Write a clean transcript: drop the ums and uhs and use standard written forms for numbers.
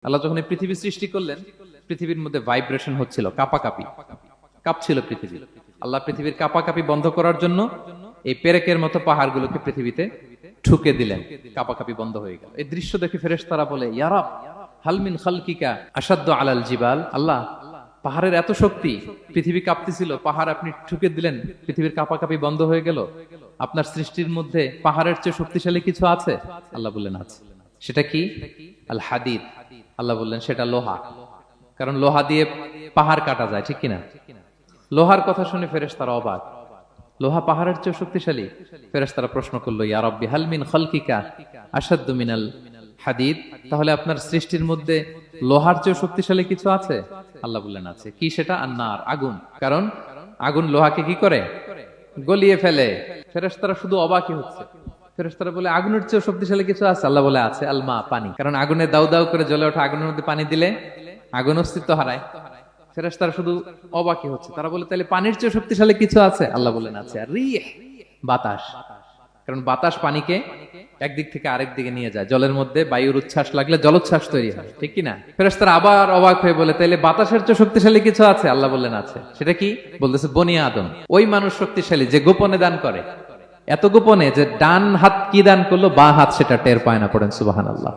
আল্লাহ যখন এই পৃথিবী সৃষ্টি করলেন, পৃথিবীর মধ্যে ভাইব্রেশন হচ্ছিল, কাঁপাকাঁপি, কাঁপছিল পৃথিবী। আল্লাহ পৃথিবীর কাঁপাকাঁপি বন্ধ করার জন্য এই পেরেকের মতো পাহাড়গুলোকে পৃথিবীতে ঠুকে দিলেন, কাঁপাকাঁপি বন্ধ হয়ে গেল। এই দৃশ্য দেখে ফেরেশতারা বলে, ইয়া রাব হালমিন খালকিকা আসাদ্দু আলাল জিবাল। আল্লাহ, পাহাড়ের এত শক্তি, পৃথিবী কাঁপতেছিল, পাহাড় আপনি ঠুকে দিলেন, পৃথিবীর কাঁপাকাঁপি বন্ধ হয়ে গেল। আপনার সৃষ্টির মধ্যে পাহাড়ের চেয়ে শক্তিশালী কিছু আছে? আল্লাহ বললেন আছে। সেটা কি? আল হাদিদ। আল্লাহ বললেন সেটা লোহা, কারণ লোহা দিয়ে পাহাড় কাটা যায়, ঠিক কিনা? লোহার কথা শুনে ফেরেশতারা অবাক, লোহা পাহাড়ের চেয়ে শক্তিশালী? ফেরেশতারা প্রশ্ন করলো, ইয়া রাব্বি হাল মিন খালকিকা আশাদ্দু মিনাল হাদিদ। তাহলে আপনার সৃষ্টির মধ্যে লোহার চেয়ে শক্তিশালী কিছু আছে? আল্লাহ বললেন আছে। কি সেটা? আন্নার, আগুন। কারণ আগুন লোহাকে কি করে? গলিয়ে ফেলে। ফেরেশতারা শুধু অবাকই হচ্ছে। ফেরেশতারা বলে, আগুনের চেয়ে শক্তিশালী কিছু আছে? আল্লাহ বলে আছে, আলমা, পানি। কারণ আগুনে দাউ দাউ করে জ্বলে ওঠা আগুনের মধ্যে পানি দিলে আগুন অস্তিত্ব হারায়। ফেরেশতারা শুধু অবাকই হচ্ছে। তারা বলে, তাহলে পানির চেয়ে শক্তিশালী কিছু আছে? আল্লাহ বলেন আছে। আর রিহ, বাতাস। কারণ বাতাস পানিকে একদিক থেকে আরেক দিকে নিয়ে যায়। জলের মধ্যে বায়ুর উচ্ছ্বাস লাগলে জলোচ্ছ্বাস তৈরি হয়, ঠিক কিনা? ফেরেশতারা আবার অবাক হয়ে বলে, তাহলে বাতাসের চেয়ে শক্তিশালী কিছু আছে? আল্লাহ বললেন আছে। সেটা কি? বলতেছে বনি আদম। ওই মানুষ শক্তিশালী যে গোপনে দান করে, এত গোপনে যে ডান হাত কি দান করলো, বাঁ হাত সেটা টের পায় না। পড়েন সুবহানাল্লাহ।